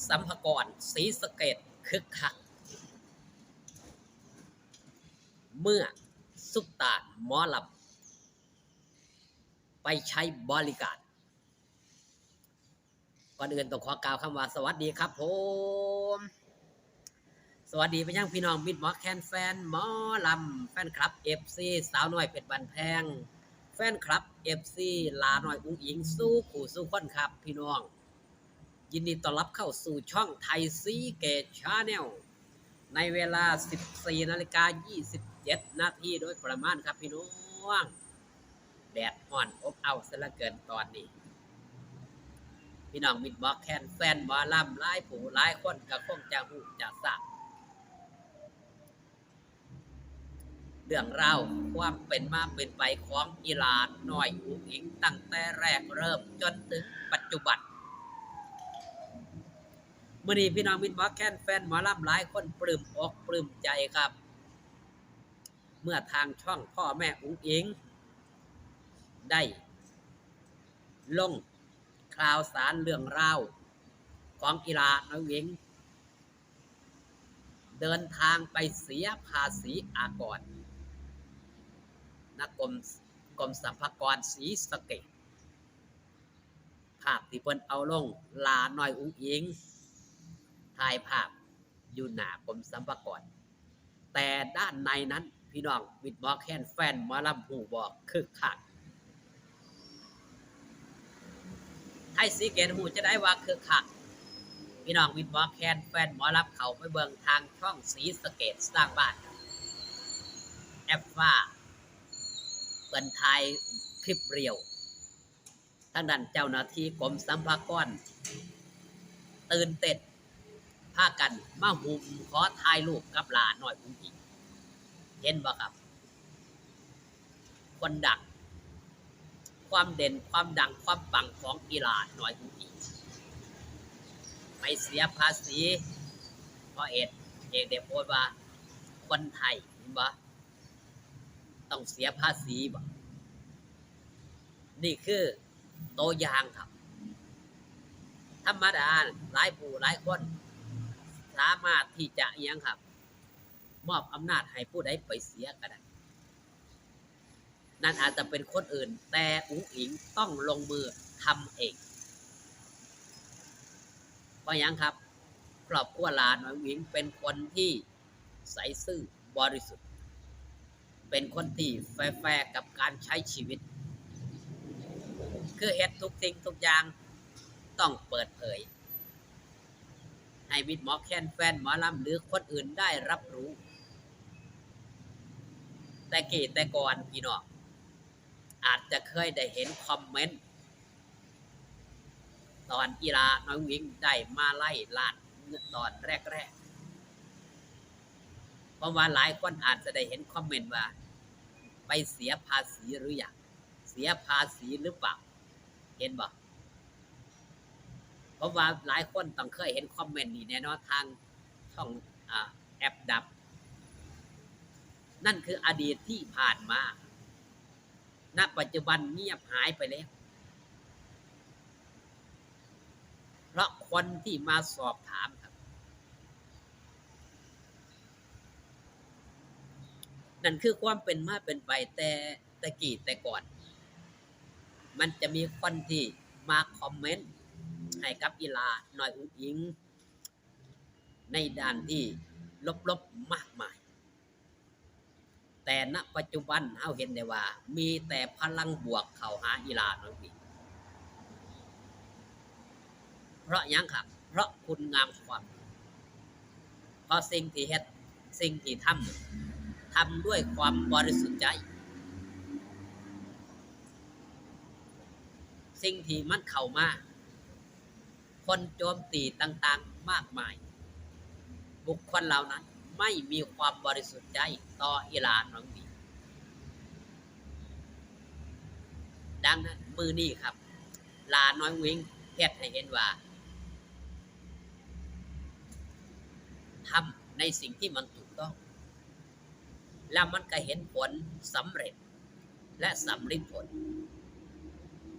สัมภากรศรีสะเกษคึกคักเมื่อซุปตาหมอลำไปใช้บริการก่อนอื่นต้องขอกล่าวคำว่าสวัสดีครับผมสวัสดีไปยังพี่น้องมิตรหมอแคนแฟนหมอลำแฟนคลับเอฟซีสาวน้อยเพชรบันแพงแฟนคลับเอฟซีลาน้อยอุ้งอิงสู้ขู่สู้คนครับพี่น้องยินดีต้อนรับเข้าสู่ช่องไทยซีเกตชาแนลในเวลา 14:27 นาทีโดยประมาณครับพี่น้องแดดอ่อนอบอ้าวซะเหลือเกินตอนนี้พี่น้องมิตรหมอแคนแฟนหมอลำหลายผู้หลายคนก็คงจะฮู้จะทราบเรื่องราวความเป็นมาเป็นไปของอีหลาน้อยอุ้งอิงตั้งแต่แรกเริ่มจนถึงปัจจุบันมื้อนี้พี่น้องมิตรหมอแคนแฟนหมอลำหลายคนปลื้มอกปลื้มใจครับเมื่อทางช่องพ่อแม่อุ้งอิงได้ลงข่าวสารเรื่องราวของอีหลาน้อยอุ้งอิงเดินทางไปเสียภาษีอากรนักกรมสรรพากรศรีสะเกษภาพที่เพิ่นเอาลงลาน้อยอุ้งอิงถ่ายภาพอยู่หน้ากรมสรรพากรแต่ด้านในนั้นพี่น้องมิตรหมอแคนแฟนหมอลำหูบอกคึกคักไทยซีเกตหูจะได้ว่าคึกคักพี่น้องมิตรหมอแคนแฟนหมอลำเขาไปเบิ่งทางช่องศรีสะเกษสร้างบ้านแอปว่าเปิ่นถ่ายคลิปเรียวทางด้านเจ้าหน้าที่กรมสรรพากรตื่นเต้นพากันมาหุ่มขอถ่ายรูปกับหลานน้อยอุ้งอิงเห็นบ่ครับคนดังความเด่นความดังความปังของอีหลาน้อยอุ้งอิงไม่เสียภาษีเพราะเอกได้โพสต์ว่าคนไทยเห็นบ่ต้องเสียภาษีบ่นี่คือตัวอย่างครับธรรมดาหลายผู้หลายคนสามารถที่จะเอียงครับมอบอำนาจให้ผู้ใดไปเสียก็ได้นั่นอาจจะเป็นคนอื่นแต่อุ้งอิงต้องลงมือทำเองเพราะยังครับครอบครัวหลานน้อยอุ้งอิงเป็นคนที่ใสซื่อบริสุทธิ์เป็นคนที่แฟร์กับการใช้ชีวิตคือเฮ็ดทุกสิ่งทุกอย่างต้องเปิดเผยให้มิตรหมอแคนแฟนหมอลำหรือคนอื่นได้รับรู้แต่ก่อนพี่น้องอาจจะเคยได้เห็นคอมเมนต์ตอนอีหลาน้อยอุ้งอิงได้มาไล่ล้านตอนแรกเพราะว่าหลายคนอาจจะได้เห็นคอมเมนต์ว่าไปเสียภาษีหรือยังเสียภาษีหรือเปล่าเห็นบ่เพราะว่าหลายคนต้องเคยเห็นคอมเมนต์นี้แน่นอนทางช่องแอปดับนั่นคืออดีตที่ผ่านมาณปัจจุบันเงียบหายไปแล้วเพราะคนที่มาสอบถามครับนั่นคือความเป็นมาเป็นไปแต่ก่อนมันจะมีคนที่มาคอมเมนต์ให้กับอีหลาน้อยอุ้งอิงในด้านที่ลบๆมากมายแต่ณปัจจุบันเฮาเห็นได้ว่ามีแต่พลังบวกเข้าหาอีหลาน้อยอุ้งอิงเพราะหยังครับเพราะคุณงามความดีเพราะสิ่งที่เฮ็ดสิ่งที่ทำด้วยความบริสุทธิ์ใจสิ่งที่มันเข้ามาคนโจมตีต่างๆมากมายบุคคลเหล่านั้นไม่มีความบริสุทธิ์ใจต่ออีหลาน้อยอุ้งอิงดังนั้นมื้อนี้ครับหลาน้อยอุ้งอิงเฮ็ดให้เห็นว่าทำในสิ่งที่มันถูกต้องแล้วมันก็เห็นผลสำเร็จและสำลิดผล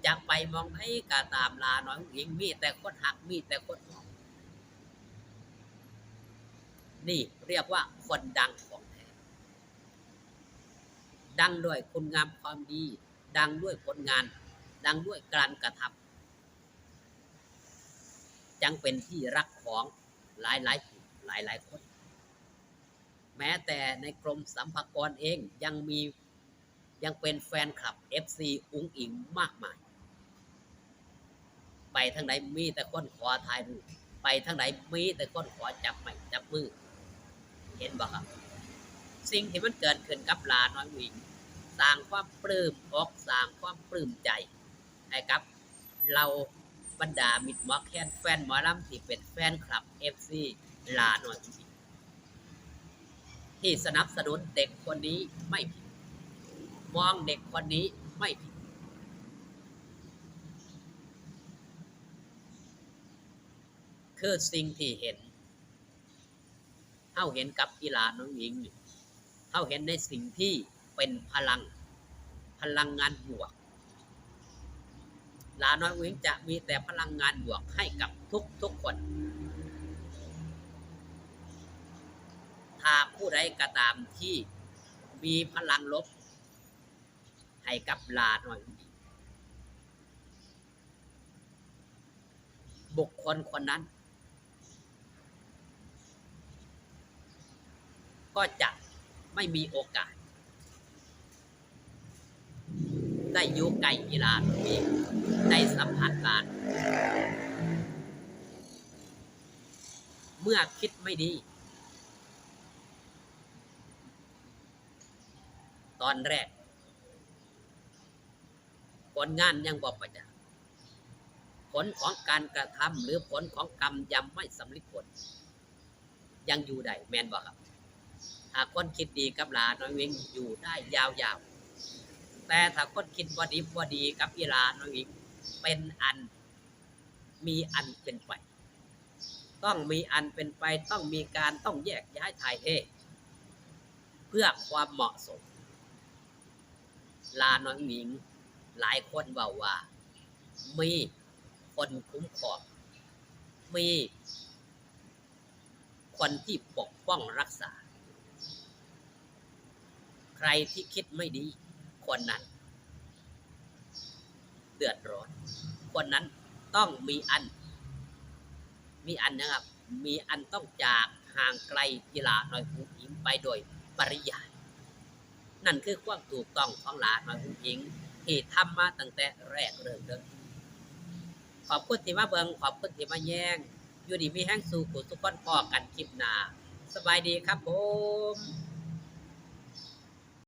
จะไปมองไหนก็ตามลาน้อยอุ้งอิงมีแต่คนหักมีแต่คนหอม นี่เรียกว่าคนดังของแท้ดังด้วยคุณงามความดีดังด้วยผลงานดังด้วยการกระทำจังเป็นที่รักของหลายผู้หลายคน แม้แต่ในกรมสรรพากรเองยังเป็นแฟนคลับ FC อุ๋งอิงมากมายไปทางไหนมีแต่คนขอถ่ายรูปไปทางไหนมีแต่คนขอจับไม้จับมือเห็นบ่ครับสิ่งที่มันเกิดขึ้นกับหลาน้อยวิงสร้างความปลื้มอกสร้างความปลื้มใจให้กับเราบรรดามิตรหมอแคนแฟนหมอลำที่เป็นแฟนคลับ FC หลาน้อยวิงที่สนับสนุนเด็กคนนี้ไม่ผิดมองเด็กคนนี้ไม่ผิดคือสิ่งที่เห็นเฮาเห็นกับกีฬาน้องหญิงเฮาเห็นในสิ่งที่เป็นพลังงานบวกหลาน้อยหญิงจะมีแต่พลังงานบวกให้กับทุกคนถ้าผู้ใดก็ตามที่มีพลังลบให้กับหลาน้อยบุคคลคนนั้นก็จะไม่มีโอกาสได้อยู่ใกล้กีฬานี้ได้สัมผัสการเมื่อคิดไม่ดีตอนแรกผลงานยังบอกประจักษ์ผลของการกระทำหรือผลของกรรมยังไม่สำลิดผลยังอยู่ได้แมนบอกครับถ้าคนคิดดีกับหลาน้อยวิงอยู่ได้ยาวๆแต่ถ้าคนคิดว่าดีกับอีหลาน้อยวิงเป็นอันมีอันเป็นไปต้องมีอันเป็นไปต้องแยกย้ายถ่ายเทเพื่อความเหมาะสมลาน้อยวิงหลายคนบอกว่ามีคนคุ้มครองมีคนที่ปกป้องรักษาใครที่คิดไม่ดีคนนั้นเดือดร้อนคนนั้นต้องมีอันนะครับมีอันต้องจากห่างไกลกีฬาน้อยผู้หญิงไปโดยปริยายนั่นคือความถูกต้องของหลาน้อยผู้หญิงที่ทำมาตั้งแต่แรกเริ่มเด้อขอบคุณที่มาเบิ่งขอบคุณที่มาแย่งอยู่ดีมีแห้งสู่ผู้ทุกคนพอกันคลิปหน้าสบายดีครับผม